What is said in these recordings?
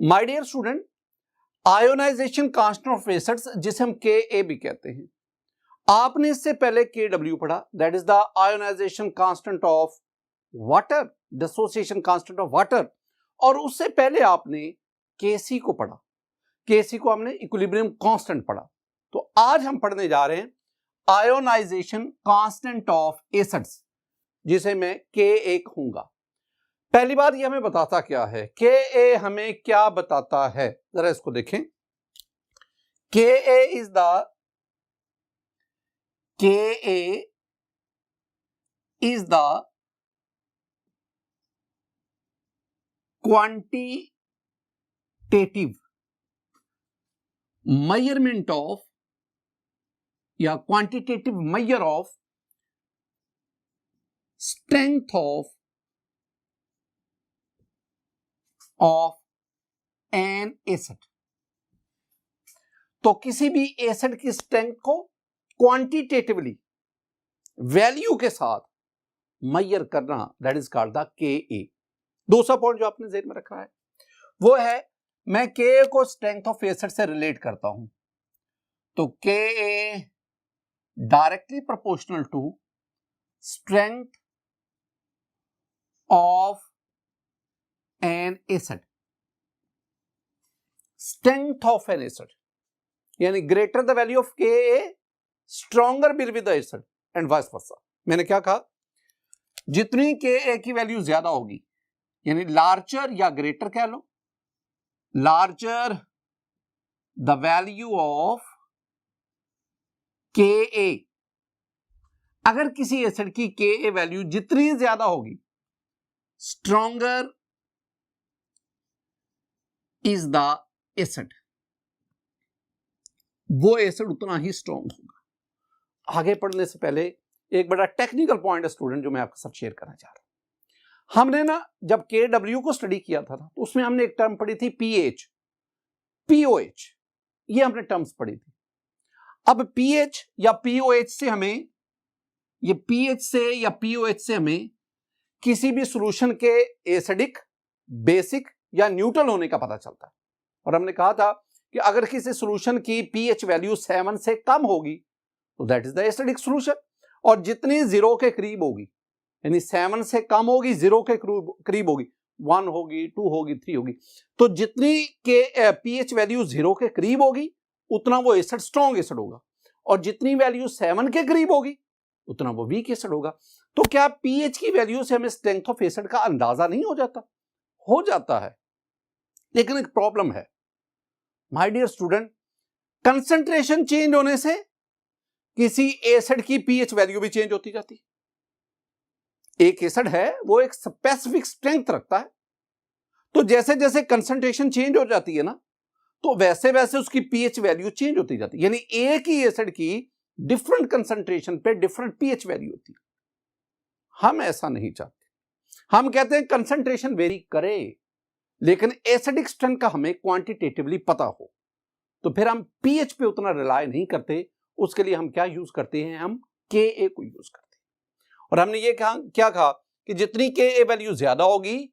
My dear student, ionisation constant of acids जिसे हम के भी कहते हैं, आपने इससे पहले KW पढ़ा, that is the ionisation constant of water, dissociation constant of water, और उससे पहले आपने KC को पढ़ा, KC को हमने इक्विलिब्रियम कांस्टेंट पढ़ा। तो आज हम पढ़ने जा रहे हैं आयोनाइजेशन कांस्टेंट ऑफ एसिड्स जिसे मैं Ka कहूंगा। पहली बात ये हमें बताता क्या है, Ka हमें क्या बताता है, जरा इसको देखें। Ka is the quantitative measurement of या quantitative measure of strength of an acid। तो किसी भी एसिड की स्ट्रेंथ को क्वांटिटेटिवली वैल्यू के साथ मेजर करना, that is called the Ka। दूसरा पॉइंट जो आपने ज़हन में रखा है वो है मैं Ka को स्ट्रेंथ ऑफ एसिड से रिलेट करता हूं, तो Ka directly proportional to strength of an acid. Strength of an acid यानी greater the value of Ka stronger will be the acid and vice versa. मैंने क्या कहा, जितनी Ka की वैल्यू ज्यादा होगी यानी लार्जर या ग्रेटर कह लो, larger the value of Ka, अगर किसी एसिड की Ka वैल्यू जितनी ज्यादा होगी, स्ट्रॉन्गर इज द एसिड, वो एसिड उतना ही स्ट्रॉन्ग होगा। आगे पढ़ने से पहले एक बड़ा टेक्निकल पॉइंट है स्टूडेंट जो मैं आपके साथ शेयर करना चाह रहा हूं। हमने ना जब KW को स्टडी किया था तो उसमें हमने एक टर्म पढ़ी थी pH, POH, ये हमने टर्म्स पढ़ी थी। अब pH या POH से हमें, ये pH से या POH से हमें किसी भी सॉल्यूशन के एसिडिक, बेसिक या न्यूट्रल होने का पता चलता है। और हमने कहा था कि अगर किसी सॉल्यूशन की pH वैल्यू 7 से कम होगी तो that is the acidic solution, और जितनी 0 के करीब होगी यानी 7 से कम होगी, 0 के करीब होगी, 1 होगी, 2 होगी, 3 होगी, तो जितनी के pH वैल्यू 0 के करीब होगी उतना वो एसिड स्ट्रॉन्ग एसिड होगा, और जितनी वैल्यू 7 के करीब होगी उतना वो वीक एसिड होगा। तो क्या pH की वैल्यू से हमें स्ट्रेंथ ऑफ एसिड का अंदाजा नहीं हो जाता? हो जाता है, लेकिन एक प्रॉब्लम है my dear student, concentration change होने से किसी एसिड की pH वैल्यू भी चेंज होती जाती है। एक एसिड है वो एक स्पेसिफिक स्ट्रेंथ रखता है, तो जैसे जैसे कंसंट्रेशन चेंज हो जाती है ना, तो वैसे वैसे उसकी pH वैल्यू चेंज होती जाती है। यानी एक ही एसिड की डिफरेंट कंसंट्रेशन पे डिफरेंट pH वैल्यू होती है। हम ऐसा नहीं चाहते, हम कहते हैं कंसंट्रेशन वेरी करे लेकिन एसिडिक स्ट्रेंथ का हमें क्वांटिटेटिवली पता हो। तो फिर हम pH पे उतना रिलाय नहीं करते, उसके लिए हम क्या यूज करते हैं, हम Ka को यूज करते हैं। और हमने ये कहा, क्या कहा कि जितनी Ka वैल्यू ज्यादा होगी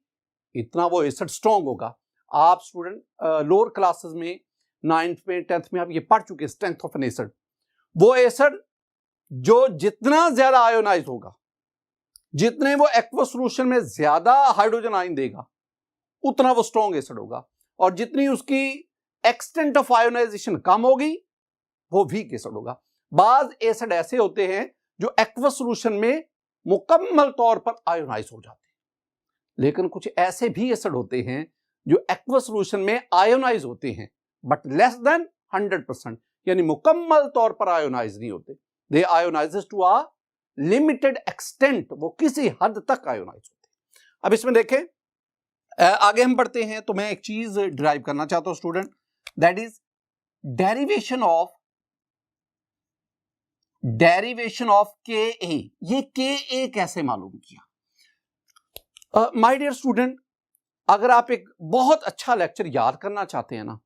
इतना वो एसिड स्ट्रॉन्ग होगा। आप स्टूडेंट लोअर क्लासेस में 9th में 10th में आप ये पढ़ चुके स्ट्रेंथ ऑफ एन एसिड। वो एसिड जो जितना ज्यादा आयोनाइज होगा, जितने वो एक्वस सॉल्यूशन में ज्यादा हाइड्रोजन आयन देगा उतना वो स्ट्रॉन्ग एसिड होगा, और जितनी उसकी एक्सटेंट ऑफ आयोनाइजेशन कम होगी वो वीक एसिड होगा। बाज एसिड ऐसे होते हैं जो एक्वस सॉल्यूशन में मुकम्मल तौर पर आयोनाइज हो जाते हैं, लेकिन कुछ ऐसे भी एसिड होते हैं जो एक्वस सॉल्यूशन में आयोनाइज होते हैं बट लेस देन 100%, यानी मुकम्मल तौर पर आयोनाइज नहीं होते। दे ionises to a limited extent, वो किसी हद तक आयोनाइज होते हैं। अब इसमें देखें, आगे हम बढ़ते हैं तो मैं एक चीज डिराइव करना चाहता हूं student, that is derivation of Ka। ये Ka कैसे मालूम किया? माय डियर स्टूडेंट, अगर आप एक बहुत अच्छा लेक्चर याद करना चाहते हैं ना,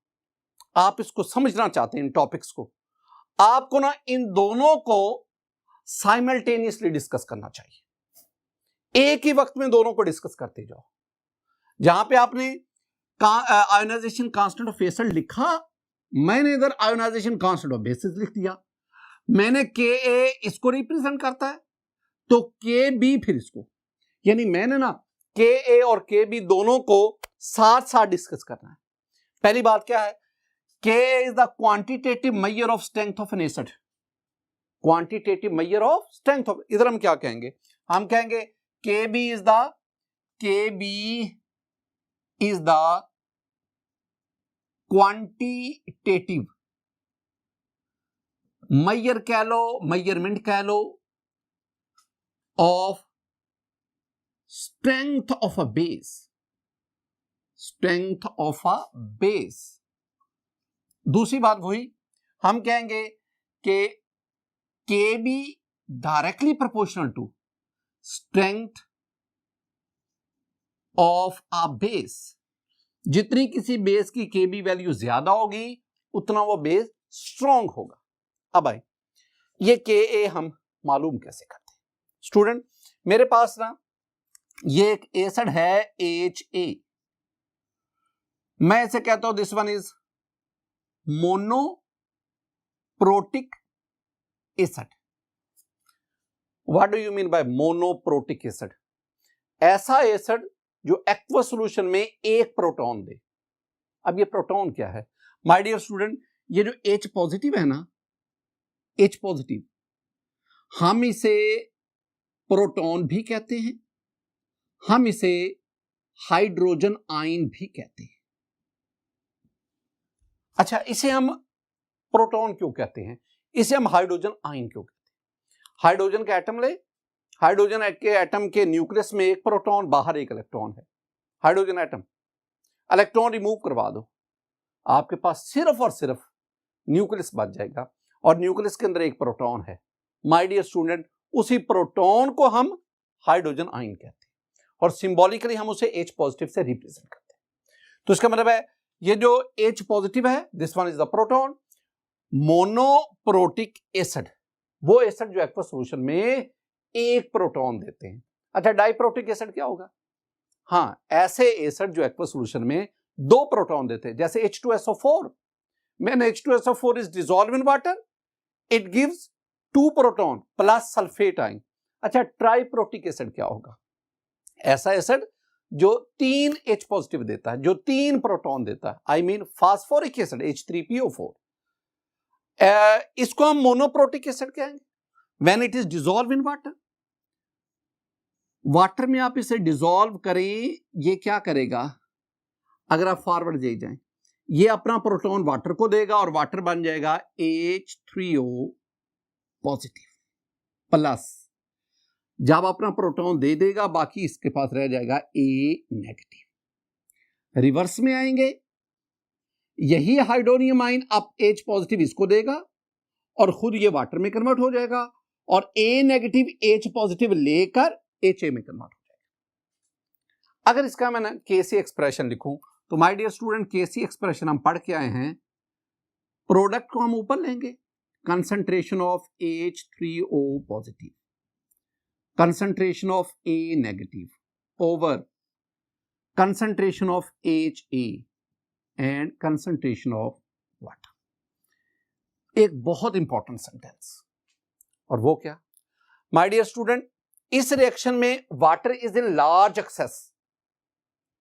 आप इसको समझना चाहते हैं इन टॉपिक्स को, आपको ना इन दोनों को साइमल्टेनियसली डिस्कस करना चाहिए। एक ही वक्त में दोनों को डिस्कस करते जाओ। जहां पे आपने आयोनाइजेशन कांस्टेंट ऑफ एसिड लिखा, मैंने इधर आयोनाइजेशन कांस्टेंट ऑफ बेसिस लिख दिया। मैंने Ka इसको रिप्रेजेंट करता है तो Kb फिर इसको, यानी मैंने ना Ka और Kb दोनों को साथ साथ डिस्कस करना है। पहली बात क्या है, Ka is the quantitative measure of strength of an acid. Quantitative measure of strength of, इधर हम क्या कहेंगे, हम कहेंगे Kb is the quantitative measure कह लो, मेजरमेंट कह लो of strength of a base, strength of a base. दूसरी बात वही, हम कहेंगे कि Kb directly proportional to strength of a base. जितनी किसी बेस की Kb वैल्यू ज्यादा होगी उतना वो बेस स्ट्रॉन्ग होगा। अब आए ये Ka हम मालूम कैसे करते हैं। स्टूडेंट मेरे पास ना ये एक एसिड है Ha, मैं इसे कहता हूं this one is monoprotic acid. What do you mean by monoprotic acid? ऐसा एसिड जो एक्वस सॉल्यूशन में एक प्रोटॉन दे। अब ये प्रोटॉन क्या है माय डियर स्टूडेंट, ये जो H पॉजिटिव है ना, H पॉजिटिव, हम इसे प्रोटॉन भी कहते हैं, हम इसे हाइड्रोजन आयन भी कहते हैं। अच्छा, इसे हम प्रोटॉन क्यों कहते हैं, इसे हम हाइड्रोजन आयन क्यों कहते हैं? हाइड्रोजन का एटम ले, हाइड्रोजन के एटम के न्यूक्लियस में एक प्रोटॉन, बाहर एक इलेक्ट्रॉन है। हाइड्रोजन एटम, इलेक्ट्रॉन रिमूव करवा दो, आपके पास सिर्फ और सिर्फ न्यूक्लियस बच जाएगा, और न्यूक्लियस के अंदर एक प्रोटॉन है। माय डियर स्टूडेंट, उसी प्रोटॉन को हम हाइड्रोजन आयन कहते हैं, और सिंबॉलिकली हम उसे H पॉजिटिव से रिप्रेजेंट करते हैं। तो इसका मतलब है ये जो H पॉजिटिव है, this one is the proton. Monoprotic acid, वो एसिड जो एक्वस सॉल्यूशन में एक प्रोटॉन देते हैं। अच्छा, डाइप्रोटिक एसिड क्या होगा? हाँ, ऐसे एसिड जो एक्वस सॉल्यूशन में दो प्रोटॉन देते हैं, जैसे H2SO4। मैंने H2SO4 is dissolve in water, it gives 2 proton plus sulphate ion. अच्छा, ट्राइप्रोटिक एसिड क्या होगा? ऐसा एसिड जो 3 H पॉजिटिव देता है, जो 3 प्रोटॉन देता है, I mean phosphoric acid H3PO4। इसको हम मोनोप्रोटिक एसिड कहेंगे when it is dissolve in water. Water में आप इसे डिसॉल्व करें, ये क्या करेगा, अगर आप फॉरवर्ड ले जाएं, ये अपना प्रोटॉन वाटर को देगा और वाटर बन जाएगा H3O पॉजिटिव प्लस। जब अपना प्रोटॉन दे देगा, बाकी इसके पास रह जाएगा A नेगेटिव। रिवर्स में आएंगे, यही हाइड्रोनियम आयन अब H पॉजिटिव इसको देगा और खुद ये वाटर में कन्वर्ट हो जाएगा, और A नेगेटिव H पॉजिटिव लेकर HA में कन्वर्ट हो जाएगा। अगर इसका मैं Kc एक्सप्रेशन लिखूं तो my dear student, Kc expression हम पढ़ के आए हैं, प्रोडक्ट को हम ऊपर लेंगे, concentration of H3O positive, concentration of A negative over concentration of HA and concentration of water। एक बहुत इंपॉर्टेंट सेंटेंस, और वो क्या माय डियर स्टूडेंट, इस रिएक्शन में water is in large excess,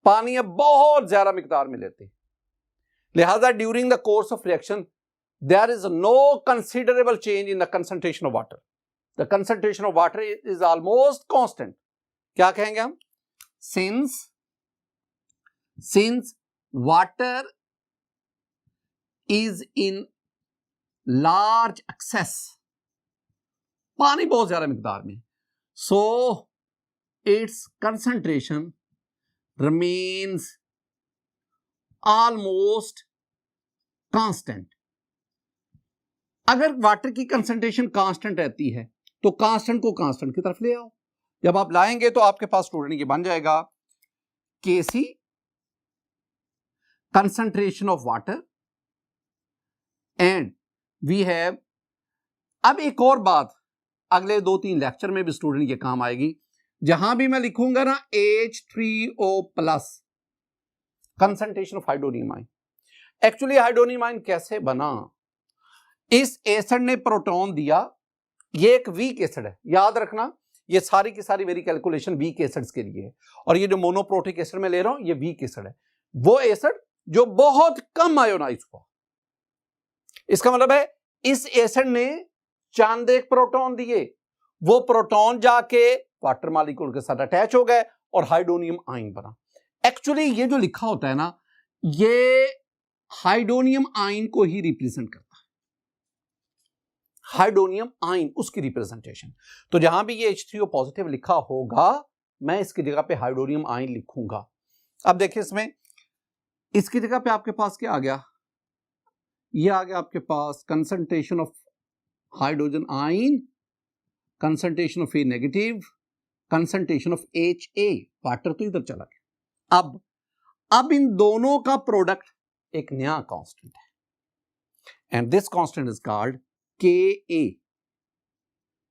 पानी अब बहुत ज्यादा मिकदार में लेते हैं, लिहाजा during the course of reaction there is no considerable change in the concentration of water. The concentration of water is almost constant। क्या कहेंगे हम? Since water is in large excess, पानी बहुत ज्यादा मिकदार में, so its concentration remains almost constant। अगर water की कंसंट्रेशन कांस्टेंट रहती है तो कांस्टेंट को कांस्टेंट की तरफ ले आओ। जब आप लाएंगे तो आपके पास स्टूडेंट ये बन जाएगा Kc concentration of water and we have. अब एक और बात अगले 2-3 लेक्चर में भी स्टूडेंट ये काम आएगी, जहां भी मैं लिखूंगा ना H3O plus concentration of hydronium ion. Actually hydronium ion कैसे बना, इस एसिड ने प्रोटॉन दिया, ये एक वीक एसिड है, याद रखना ये सारी की सारी मेरी कैलकुलेशन वीक एसिड्स के लिए है, और ये जो मोनोप्रोटिक एसिड में ले रहा हूं ये वीक एसिड है, वो एसिड जो बहुत कम आयोनाइज हुआ। इसका मतलब है इस एसिड ने चंद एक प्रोटॉन दिए, वो प्रोटॉन जाके वाटर मॉलिक्यूल के साथ अटैच हो गए और हाइड्रोनियम आयन बना। एक्चुअली ये जो लिखा होता है ना, ये हाइड्रोनियम आयन को ही रिप्रेजेंट करता है, हाइड्रोनियम आयन उसकी रिप्रेजेंटेशन। तो जहां भी ये H3O पॉजिटिव लिखा होगा मैं इसकी जगह पे हाइड्रोनियम आयन लिखूंगा। अब देखिए इसमें इसकी जगह पे आपके पास क्या आ गया, ये आ गया आपके पास concentration of hydrogen ion, concentration of A negative, concentration of HA, water तो इधर चला गया। अब इन दोनों का प्रोडक्ट एक नया कांस्टेंट है and this constant is called Ka।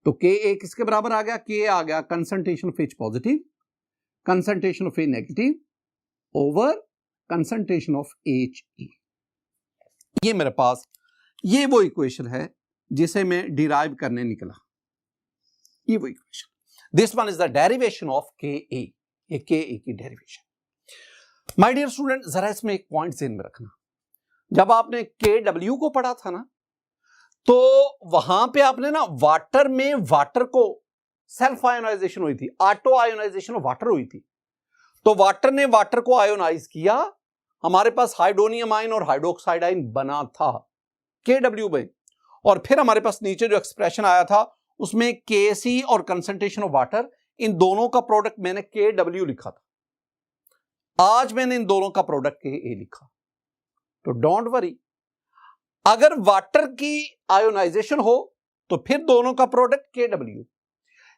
तो Ka किसके बराबर आ गया, Ka आ गया concentration of H positive, concentration of A negative over concentration of HA। ये मेरे पास ये वो इक्वेशन है जिसे मैं डिराइव करने निकला, ये वो equation, this one is the derivation of Ka, ये Ka की डेरिवेशन। माय डियर स्टूडेंट, जरा इसमें एक पॉइंट ध्यान में रखना, जब आपने Kw को पढ़ा था ना, तो वहां पे आपने ना वाटर में वाटर को सेल्फ आयोनाइजेशन हुई थी, ऑटो आयोनाइजेशन ऑफ वाटर हुई थी। तो वाटर ने वाटर को आयोनाइज किया, हमारे पास हाइड्रोनियम आयन और हाइड्रोक्साइड आयन बना था Kw में, और फिर हमारे पास नीचे जो एक्सप्रेशन आया था उसमें Kc और कंसंट्रेशन ऑफ वाटर, इन दोनों का प्रोडक्ट मैंने Kw लिखा था। आज मैंने इन दोनों का प्रोडक्ट Ka लिखा। तो डोंट वरी, अगर वाटर की आयोनाइजेशन हो तो फिर दोनों का प्रोडक्ट Kw,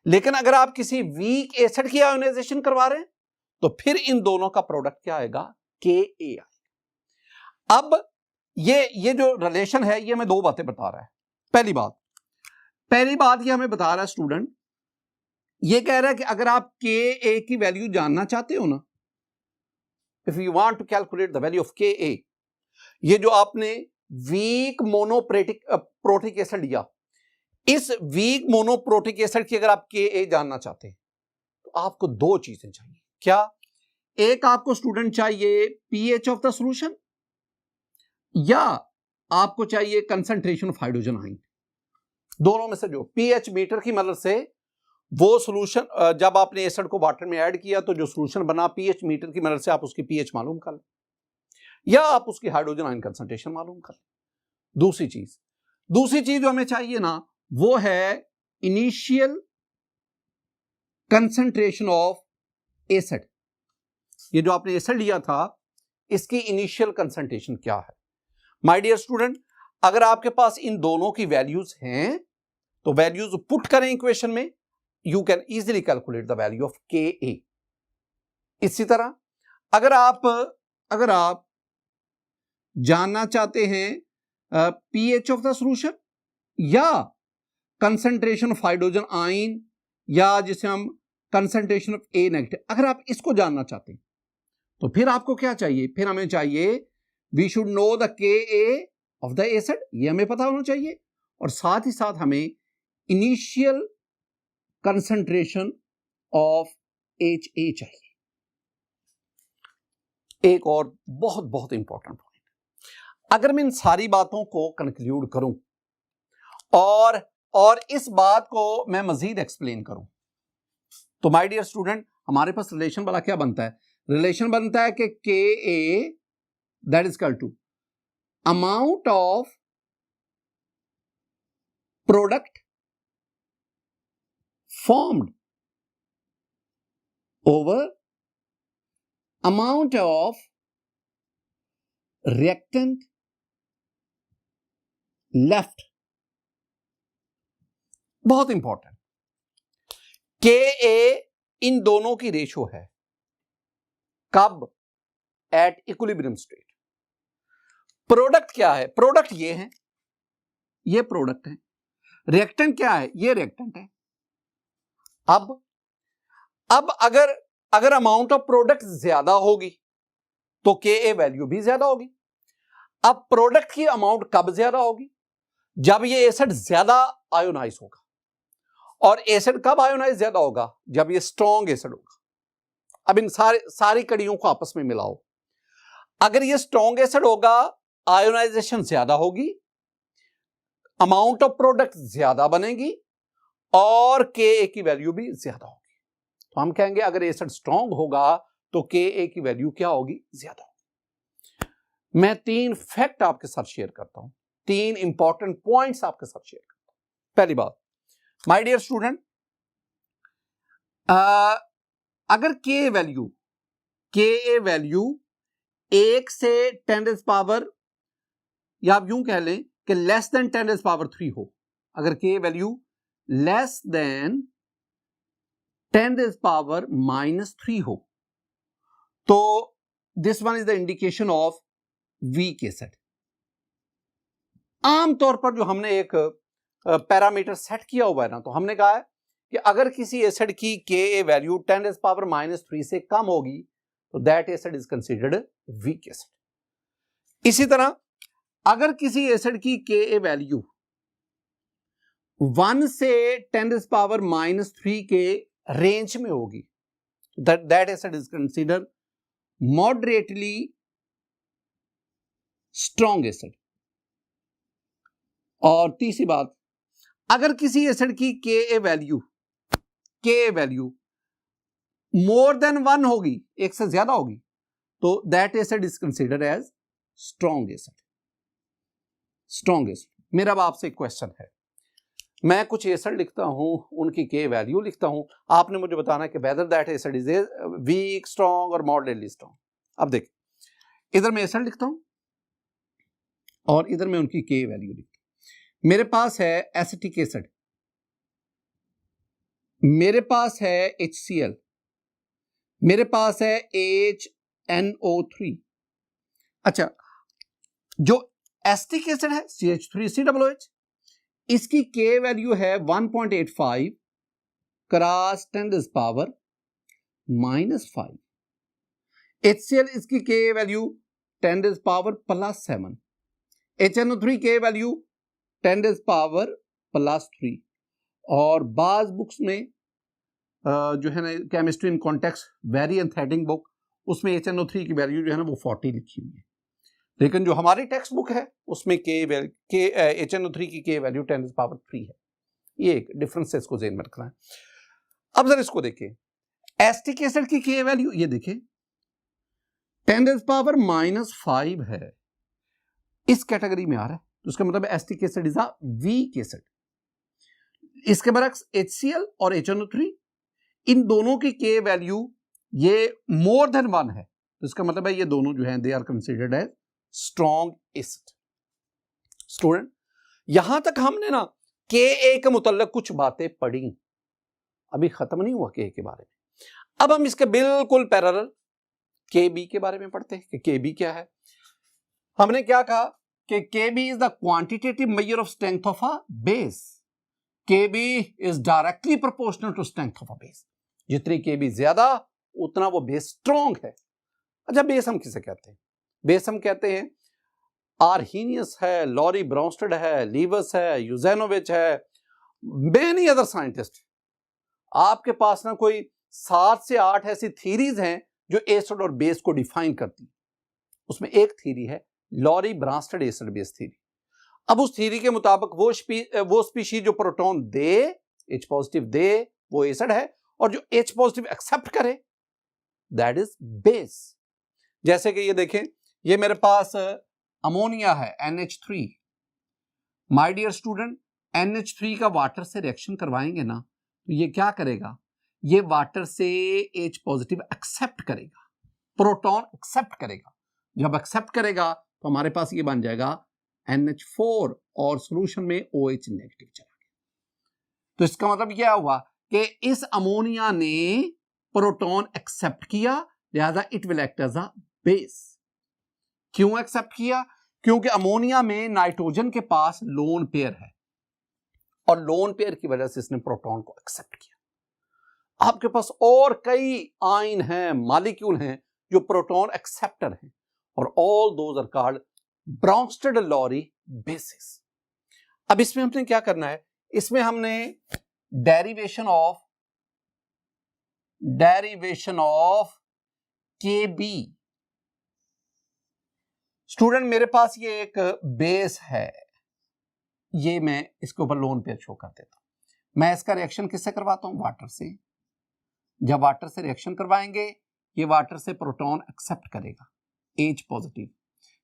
लेकिन अगर आप किसी वीक एसिड की आयोनाइजेशन करवा रहे हैं तो फिर इन दोनों का प्रोडक्ट क्या आएगा, Ka। अब ये जो रिलेशन है ये हमें दो बातें बता रहा है। पहली बात ये हमें बता रहा है स्टूडेंट, ये कह रहा है कि अगर आप Ka की वैल्यू जानना चाहते हो ना, if you want to calculate the value of Ka, ये जो आपने वीक मोनोप्रोटिक एसिड लिया, इस वीक मोनोप्रोटिक एसिड की अगर आप Ka जानना चाहते हैं तो आपको दो चीजें चाहिए। क्या? एक आपको स्टूडेंट चाहिए pH ऑफ द सॉल्यूशन, या आपको चाहिए कंसंट्रेशन ऑफ हाइड्रोजन आयन। दोनों में से जो pH मीटर की मदद से वो सॉल्यूशन, जब आपने एसिड को वाटर में ऐड किया तो जो सॉल्यूशन बना pH मीटर की मदद से आप उसकी pH मालूम कर लें, या आप उसकी हाइड्रोजन आयन कंसंट्रेशन मालूम कर लें। दूसरी चीज जो हमें चाहिए ना, वो है इनिशियल कंसंट्रेशन ऑफ एसिड। ये जो आपने एसिड लिया था इसकी इनिशियल कंसंट्रेशन क्या है। माय डियर स्टूडेंट, अगर आपके पास इन दोनों की वैल्यूज हैं तो वैल्यूज पुट करें इक्वेशन में, you can easily calculate the value of Ka। इसी तरह अगर आप जानना चाहते हैं pH ऑफ द सॉल्यूशन या कंसंट्रेशन ऑफ हाइड्रोजन आयन, या जिसे हम कंसंट्रेशन ऑफ A नेगेटिव, अगर आप इसको जानना चाहते हैं तो फिर आपको क्या चाहिए, फिर हमें चाहिए we should know the Ka of the acid, ये हमें पता होना चाहिए, और साथ ही साथ हमें इनिशियल कंसंट्रेशन ऑफ HA चाहिए। एक और बहुत बहुत इंपॉर्टेंट पॉइंट, अगर मैं इन सारी बातों को कंक्लूड करूं और इस बात को मैं मजीद एक्सप्लेन करूं तो माय डियर स्टूडेंट, हमारे पास रिलेशन वाला क्या बनता है, रिलेशन बनता है कि Ka that is equal to amount of product formed over amount of reactant left. बहुत इंपॉर्टेंट, Ka इन दोनों की रेशो है, कब? At equilibrium state. प्रोडक्ट क्या है? प्रोडक्ट ये है, ये प्रोडक्ट है। रिएक्टेंट क्या है? ये रिएक्टेंट है। अब अगर अमाउंट ऑफ प्रोडक्ट ज्यादा होगी तो Ka वैल्यू भी ज्यादा होगी। अब प्रोडक्ट की अमाउंट कब ज्यादा होगी? जब ये एसिड ज्यादा आयोनाइज होगा। और एसिड कब आयोनाइज ज्यादा होगा? जब ये स्ट्रॉन्ग एसिड होगा। अब इन सारी कड़ियों को आपस में मिलाओ। अगर ये स्ट्रॉन्ग एसिड होगा, आयोनाइजेशन ज्यादा होगी, अमाउंट ऑफ प्रोडक्ट ज्यादा बनेगी और Ka की वैल्यू भी ज्यादा होगी। तो हम कहेंगे अगर एसिड स्ट्रॉन्ग होगा तो Ka की वैल्यू क्या होगी? ज्यादा होगी। मैं 3 फैक्ट आपके साथ शेयर करता हूं, 3 इंपॉर्टेंट पॉइंट्स आपके साथ शेयर करता हूं। पहली बात, माय डियर स्टूडेंट, अगर Ka वैल्यू 1 से 10 पावर, या आप यूं कह लें कि लेस देन 10 पावर 3 हो, अगर Ka value less than 10 power -3 हो, तो this one is the indication of weak acid. आमतौर पर जो हमने एक पैरामीटर सेट किया हुआ है ना, तो हमने कहा है कि अगर किसी एसिड की Ka वैल्यू 10 पावर -3 से कम होगी तो that acid is considered weak acid. इसी तरह अगर किसी एसिड की Ka वैल्यू 1 से 10 पावर -3 के रेंज में होगी, that acid is considered moderately strong acid. और तीसरी बात, अगर किसी एसिड की Ka वैल्यू मोर देन 1 होगी, 1 से ज्यादा होगी, तो that acid is considered as strong acid. Strong acid. मेरा अब आपसे एक क्वेश्चन है, मैं कुछ एसिड लिखता हूं, उनकी Ka वैल्यू लिखता हूं, आपने मुझे बताना है कि whether that acid is weak, strong और मॉडरेटली स्ट्रॉन्ग। अब देखिए, इधर मैं एसिड लिखता हूं और इधर मैं उनकी Ka वैल्यू लिखता हूं। मेरे पास है एसिटिक एसिड, मेरे पास है HCl, मेरे पास है HNO3। अच्छा, जो एसिटिक एसिड है CH3COOH, इसकी Ka वैल्यू है 1.85 क्रॉस 10 पावर -5। HCl इसकी Ka value 10 power +7। HNO3 Ka value 10 power +3। और बाज बुक्स में जो है ना, chemistry in context very aesthetic book, उसमें HNO3 की वैल्यू जो है ना वो 40 लिखी हुई है, लेकिन जो हमारी टेक्स्ट बुक है उसमें HNO3 की Ka वैल्यू 10 पावर 3 है। ये एक डिफरेंस है, इसको ज़हन में रखना है। अब जरा इसको देखिए, एसिटिक एसिड की Ka वैल्यू ये देखिए 10 पावर -5 है, इस कैटेगरी में आ रहा है, तो उसका मतलब acetic acid is a weak acid. इसके बरक्स HCl और HNO3, इन दोनों की Ka वैल्यू ये मोर देन 1 है, तो इसका मतलब है ये दोनों जो हैं they are considered as strong acid. Student, यहां तक हमने ना Ka के मुतल्लिक कुछ बातें पढ़ी, अभी खत्म नहीं हुआ Ka के बारे में। अब हम इसके बिल्कुल पैरेलल Kb के बारे में पढ़ते हैं कि Kb क्या है। हमने क्या कहा कि Kb is the quantitative measure of strength of a base. Kb is directly proportional to strength of a base. जितनी Kb ज्यादा उतना वो बेस स्ट्रॉन्ग है। अच्छा, बेस हम किसे कहते हैं? बेस हम कहते हैं आर्हीनियस है, लॉरी ब्राउनस्टेड है, लीवस है, यूजेनोविच है, मेनी अदर साइंटिस्ट। आपके पास ना कोई 7 से 8 ऐसी थीरीज हैं जो एसिड और बेस को डिफाइन करती। उसमें एक थीरी है लॉरी ब्राउनस्टेड एसिड बेस थीरी। अब उस थीरी के मुताबिक वो स्पीशीज जो प्रोटॉन दे, H पॉजिटिव दे, वो एसिड है, और जो H पॉजिटिव एक्सेप्ट करे दैट इज बेस। जैसे कि ये देखें, ये मेरे पास अमोनिया है NH3। My dear student, NH3 का वाटर से रिएक्शन करवाएंगे ना, तो ये क्या करेगा? ये वाटर से H पॉजिटिव एक्सेप्ट करेगा, प्रोटॉन एक्सेप्ट करेगा। जब एक्सेप्ट करेगा तो हमारे पास ये बन जाएगा NH4 और सॉल्यूशन में OH नेगेटिव चला गया। तो इसका मतलब क्या हुआ कि इस अमोनिया ने प्रोटॉन एक्सेप्ट किया, लिहाजा it will act as a base. क्यों एक्सेप्ट किया? क्योंकि अमोनिया में नाइट्रोजन के पास लोन पेयर है और लोन पेयर की वजह से इसने प्रोटॉन को एक्सेप्ट किया। आपके पास और कई आयन हैं, मॉलिक्यूल हैं जो प्रोटॉन एक्सेप्टर हैं, और all those are called Bronsted Lowry bases. अब इसमें हमने क्या करना है, इसमें हमने डेरिवेशन ऑफ KB। स्टूडेंट मेरे पास ये एक बेस है, ये मैं इसके ऊपर लोन पेयर शो कर देता हूं। मैं इसका रिएक्शन किससे करवाता हूं? वाटर से। जब वाटर से रिएक्शन करवाएंगे, ये वाटर से प्रोटॉन एक्सेप्ट करेगा H पॉजिटिव।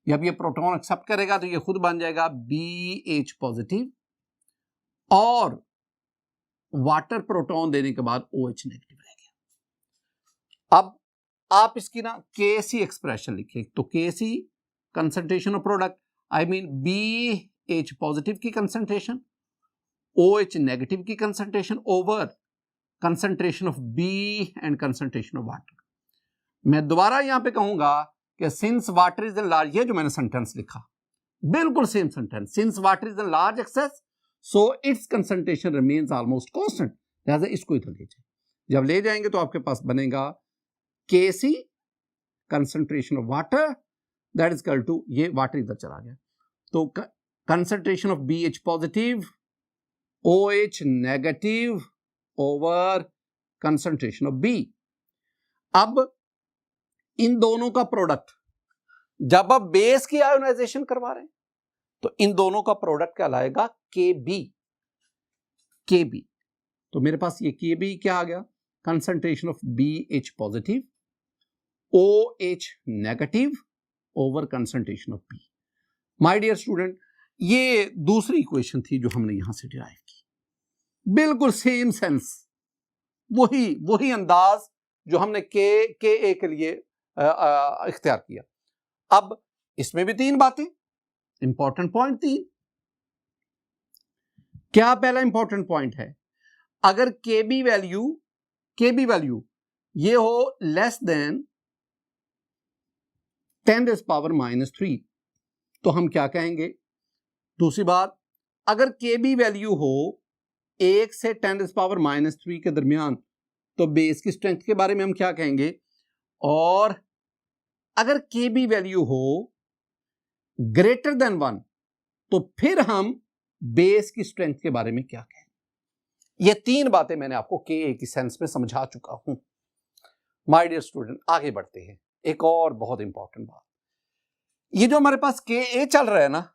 जब ये प्रोटॉन एक्सेप्ट करेगा तो ये खुद बन जाएगा BH पॉजिटिव, और वाटर प्रोटॉन देने के बाद OH नेगेटिव रह गया। अब आप इसकी ना KC एक्सप्रेशन लिखिए, तो KC concentration of product, I mean BH positive की कंसंट्रेशन, OH नेगेटिव की concentration over concentration of B and concentration of water. मैं दोबारा यहां पे कहूंगा कि since water is in large, ये जो मैंने सेंटेंस लिखा बिल्कुल same sentence, since water is in large access so it's concentration remains almost constant, लिहाजा इसको इधर ले जाए। जब ले जाएंगे तो आपके पास बनेगा KC concentration of water that is equal to, ये वाटर इधर चला गया, तो concentration of BH positive OH negative over concentration of B। अब इन दोनों का प्रोडक्ट, जब आप बेस की आयोनाइजेशन करवा रहे हैं तो इन दोनों का प्रोडक्ट कहलाएगा KB। तो मेरे पास ये KB क्या आ गया? Concentration of BH positive OH negative over concentration of B। My dear student, ये दूसरी इक्वेशन थी जो हमने यहां से डिराइव की, बिल्कुल सेम सेंस, वही अंदाज जो हमने KA के लिए इख्तियार किया। अब इसमें भी तीन बातें, इंपॉर्टेंट पॉइंट तीन। क्या पहला इंपॉर्टेंट पॉइंट है, अगर KB वैल्यू ये हो लेस देन 10⁻³ तो हम क्या कहेंगे? दूसरी बात, अगर KB वैल्यू हो 1 से 10⁻³ के दरमियान तो बेस की स्ट्रेंथ के बारे में हम क्या कहेंगे? और अगर KB वैल्यू हो ग्रेटर देन 1 तो फिर हम बेस की स्ट्रेंथ के बारे में क्या कहेंगे? ये तीन बातें मैंने आपको KA की सेंस में समझा चुका हूं। माय डियर स्टूडेंट, आगे बढ़ते हैं। एक और बहुत इंपॉर्टेंट बात, ये जो हमारे पास KA चल रहा है ना,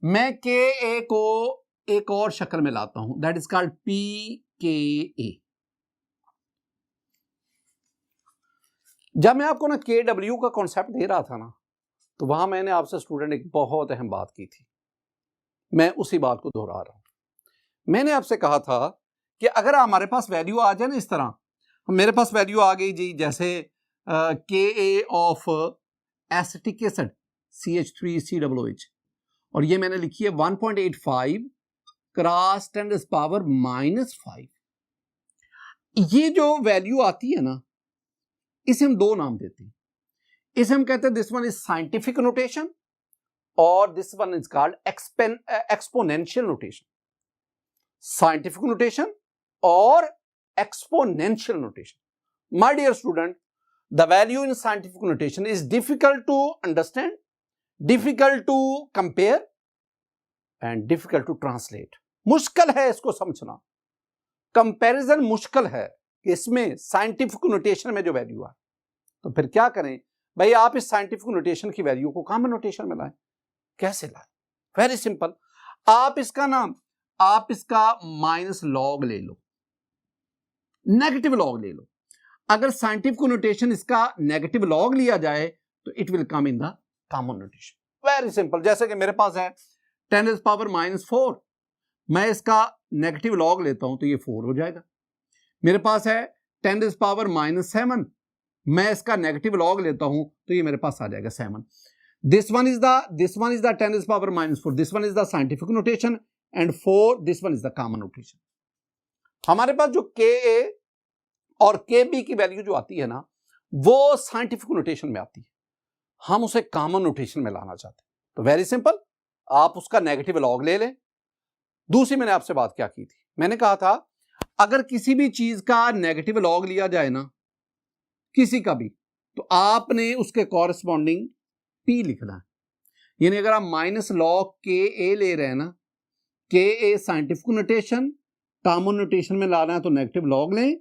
मैं KA को एक और शक्ल में लाता हूं, दैट इज कॉल्ड pKa। जब मैं आपको ना KW का कॉन्सेप्ट दे रहा था ना, तो वहां मैंने आपसे स्टूडेंट एक बहुत अहम बात की थी, मैं उसी बात को दोहरा रहा हूं। मैंने आपसे कहा था कि अगर हमारे पास वैल्यू आ जाए ना इस तरह, मेरे पास वैल्यू आ गई जी, जैसे KA of acetic acid CH3COOH, और ये मैंने लिखी है 1.85 क्रॉस 10⁻⁻5। ये जो वैल्यू आती है ना, इसे हम दो नाम देते हैं। इसे हम कहते हैं this one is scientific notation और this one is called exponential notation. Scientific notation और exponential notation. My dear student, the value in scientific notation is difficult to understand, difficult to compare and difficult to translate. मुश्किल है इसको समझना, comparison मुश्किल है कि इसमें साइंटिफिक नोटेशन में जो वैल्यू है। तो फिर क्या करें भाई, आप इस साइंटिफिक नोटेशन की वैल्यू को कॉमन नोटेशन में लाएं। कैसे लाएं? वेरी सिंपल, आप इसका माइनस लॉग ले लो, नेगेटिव लॉग ले लो। अगर साइंटिफिक नोटेशन इसका नेगेटिव लॉग लिया जाए तो it will come in the common notation. Very simple, जैसे कि मेरे पास है 10⁻⁻4, मैं इसका नेगेटिव लॉग लेता हूं तो ये 4 हो जाएगा। मेरे पास है 10⁻⁻7, मैं इसका नेगेटिव लॉग लेता हूं तो ये मेरे पास आ जाएगा 7। This one is the 10⁻⁻4, this one is the scientific notation and 4 this one is the common notation. हमारे पास जो KA और KB की वैल्यू जो आती है ना, वो साइंटिफिक नोटेशन में आती है, हम उसे कॉमन नोटेशन में लाना चाहते हैं। तो वेरी सिंपल, आप उसका नेगेटिव लॉग ले लें। दूसरी मैंने आपसे बात क्या की थी, मैंने कहा था अगर किसी भी चीज का नेगेटिव लॉग लिया जाए ना, किसी का भी, तो आपने उसके कॉरेस्पॉन्डिंग P लिखना है। यानी अगर आप माइनस लॉग के ए ले रहे हैं ना, के ए साइंटिफिक नोटेशन, कॉमन नोटेशन में लाना है तो नेगेटिव लॉग लें,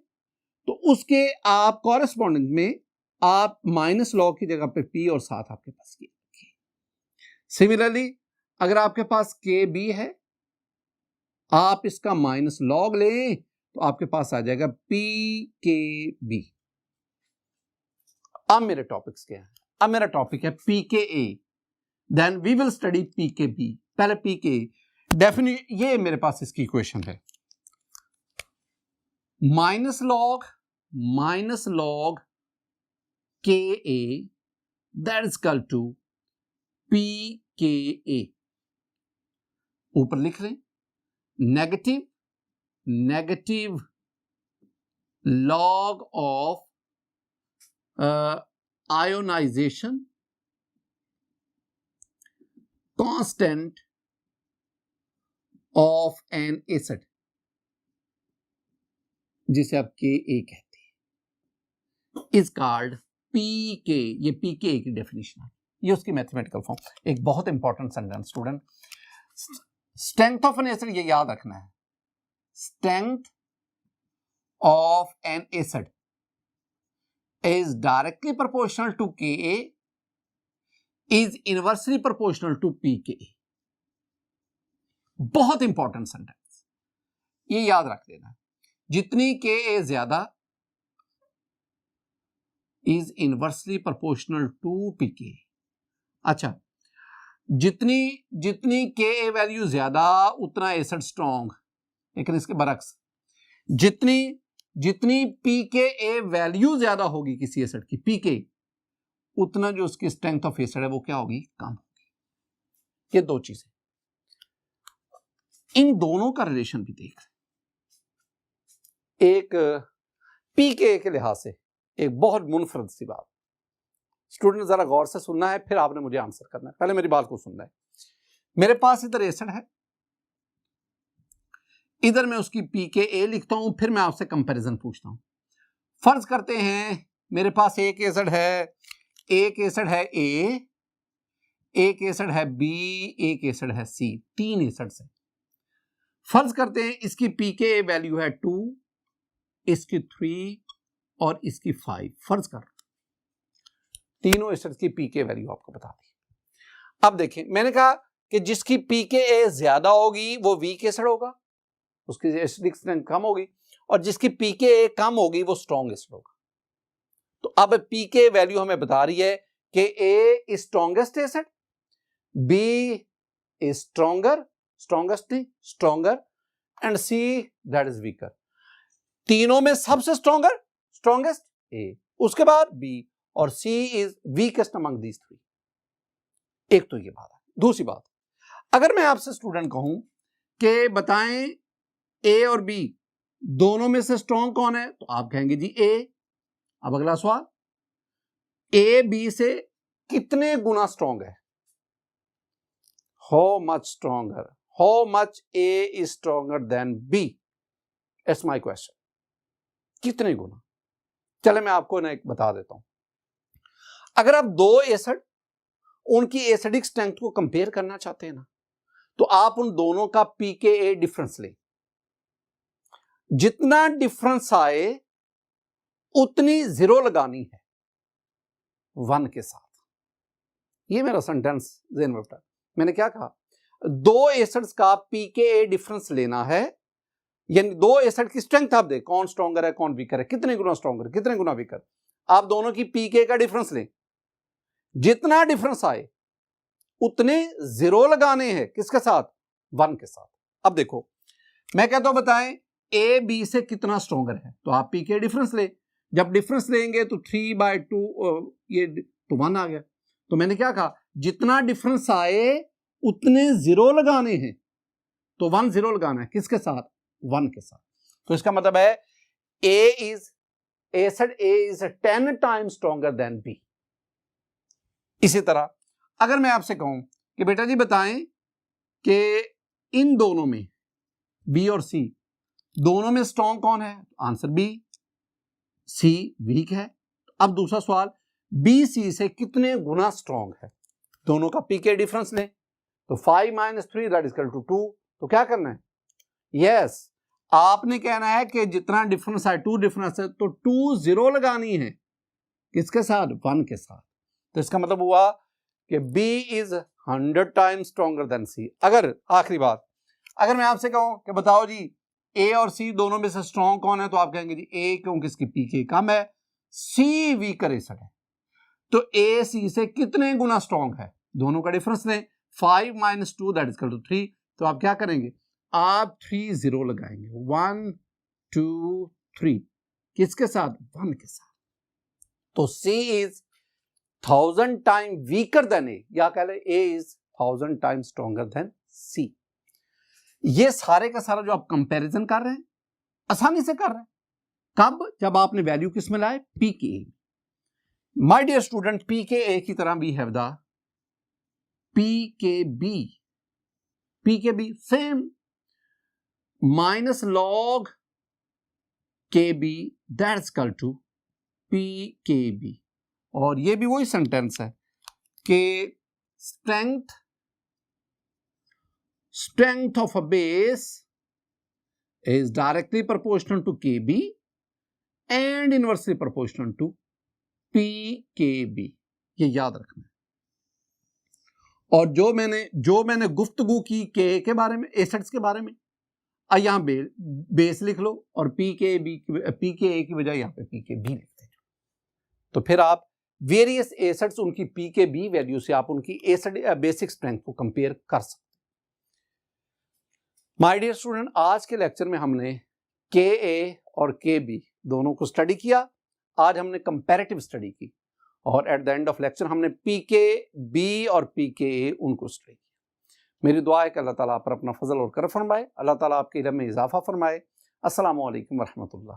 तो उसके आप कॉरेस्पॉन्डिंग में आप माइनस लॉग की जगह पे P और साथ आपके पास के रखिए। सिमिलरली अगर आपके पास के बी है, आप इसका माइनस लॉग लें तो आपके पास आ जाएगा P के बी। अब मेरे टॉपिक्स क्या है? अब मेरा टॉपिक है P K A, then we will study P K B. पहले P के डेफिनेट, ये मेरे पास इसकी इक्वेशन है, minus log K A that is equal to P K A. ऊपर लिख लें negative log of ionisation constant of an acid, जिसे आप के ए कहते हैं, इज कॉल्ड पी के। ये पी के की डेफिनेशन है, ये उसकी मैथमेटिकल फॉर्म। एक बहुत important sentence student, strength of an acid, ये याद रखना है, strength of an acid is directly proportional to K A, is inversely proportional to P K A. बहुत इंपॉर्टेंट सेंटेंस, ये याद रख देना। जितनी के ए ज्यादा is inversely proportional to P K. अच्छा, जितनी के ए वैल्यू ज्यादा उतना एसिड स्ट्रॉन्ग, लेकिन इसके बरक्स जितनी पी के ए वैल्यू ज्यादा होगी किसी एसिड की, पी के, उतना जो उसकी स्ट्रेंथ ऑफ एसिड है वो क्या होगी? कम होगी। ये दो चीजें, इन दोनों का रिलेशन भी देख। एक पी के लिहाज से एक बहुत मुनफरद सी बात, स्टूडेंट जरा गौर से सुनना है, फिर आपने मुझे आंसर करना है। पहले मेरी बात को सुनना है। मेरे पास इधर एसिड है, इधर मैं उसकी पी के ए लिखता हूं, फिर मैं आपसे कंपैरिजन पूछता हूं। फर्ज करते हैं मेरे पास एक एसिड है ए, एक एसिड है बी, एक एसिड है सी, तीन एसिड है। फर्ज करते हैं इसकी पी के वैल्यू है 2, इसकी 3 और इसकी 5। फर्ज कर, तीनों एसिड्स की पी के वैल्यू आपको बता दी। अब देखें, मैंने कहा कि जिसकी पी के ज्यादा होगी वो वीक एसिड होगा, उसकी एसिडिक स्ट्रेंथ कम होगी, और जिसकी पी के कम होगी वो स्ट्रॉन्ग एसिड होगा। तो अब पी के वैल्यू हमें बता रही है कि A is strongest acid, B is stronger, and C that is weaker. तीनों में सबसे स्ट्रॉन्गेस्ट ए, उसके बाद बी, और C is weakest among these three. एक तो ये बात है। दूसरी बात, अगर मैं आपसे स्टूडेंट कहूं कि बताएं ए और बी दोनों में से स्ट्रॉन्ग कौन है, तो आप कहेंगे जी ए। अब अगला सवाल, ए बी से कितने गुना स्ट्रॉन्ग है? How much stronger, how much A is stronger than B? It's my question. कितने गुना? चले मैं आपको ना एक बता देता हूं। अगर आप दो एसिड, उनकी एसिडिक स्ट्रेंथ को कंपेयर करना चाहते हैं ना, तो आप उन दोनों का पीके डिफरेंस लें। जितना डिफरेंस आए उतनी जीरो लगानी है 1 के साथ। ये मेरा सेंटेंस ज़हन में बैठा। मैंने क्या कहा? दो एसिड्स का पीके डिफरेंस लेना है, यानी दो एसिड की स्ट्रेंथ आप दें, कौन स्ट्रॉन्गर है कौन वीकर है, कितने गुना स्ट्रॉन्गर कितने गुना वीकर, आप दोनों की पीके का डिफरेंस लें। जितना डिफरेंस आए उतने जीरो लगाने हैं, किसके साथ? 1 के साथ। अब देखो, मैं कहता हूं बताएं ए बी से कितना स्ट्रॉन्गर है, तो आप पीके डिफरेंस ले। जब डिफरेंस लेंगे तो 3/2 ये तो 1 आ गया। तो मैंने क्या कहा? जितना डिफरेंस आए उतने जीरो लगाने हैं, तो 1 जीरो लगाना है, किसके साथ? 1 के साथ। तो इसका मतलब है acid A is 10 times stronger than B. इसी तरह अगर मैं आपसे कहूं कि बेटा जी बताएं कि इन दोनों में बी और सी दोनों में स्ट्रॉन्ग कौन है, आंसर बी, सी वीक है। अब दूसरा सवाल, बी सी से कितने गुना स्ट्रॉन्ग है, दोनों का पीके डिफरेंस लें तो 5 - 3 दैट इज इक्वल टू 2। तो क्या करना है, यस आपने कहना है कि जितना डिफरेंस है 2 डिफरेंस है तो 2 0 लगानी है, किसके साथ, 1 के साथ। तो इसका मतलब हुआ कि B is 100 times stronger then C। अगर आखिरी बात, अगर मैं आपसे कहूं कि बताओ जी A और C दोनों में से स्ट्रॉन्ग कौन है, तो आप कहेंगे जी A, क्योंकि इसकी पीके कम है, C वीकर एसिड है। तो A C से कितने गुना स्ट्रॉन्ग है, दोनों का डिफरेंस लें, 5 - 2 दैट इज इक्वल टू 3। तो आप क्या करेंगे, आप 3 0 लगाएंगे, 1 2 3, किसके साथ, 1 के साथ। तो C is 1000 time weaker then A, या कह ले A is 1000 time stronger than C। ये सारे का सारा जो आप कंपैरिजन कर रहे हैं आसानी से कर रहे हैं, कब, जब आपने वैल्यू किस में लाए, P K A. My dear student, P K A की तरह भी have the P K B same minus log K B that is equal to P K B. और ये भी वही सेंटेंस है कि strength of a base is directly proportional to Kb and inversely proportional to Pkb, ये याद रखना है। और जो मैंने गुफ्तगू की के बारे में, एसिड्स के बारे में, यहां बेस लिख लो और पीके की बजाय यहां पे Pkb लिखते हैं। तो फिर आप वेरियस एसिड्स, उनकी Pkb वैल्यू से आप उनकी एसिड बेसिक स्ट्रेंथ को कंपेयर कर सकते। माय डियर स्टूडेंट, आज के लेक्चर में हमने Ka और Kb दोनों को स्टडी किया। आज हमने कंपैरेटिव स्टडी की और at the end of lecture हमने Pkb और Pka उनको स्टडी किया। मेरी दुआ है कि अल्लाह ताला आप पर अपना फजल और करम फरमाए, अल्लाह ताला आपके इल्म में इजाफा फरमाए। अस्सलामु अलैकुम व रहमतुल्लाह।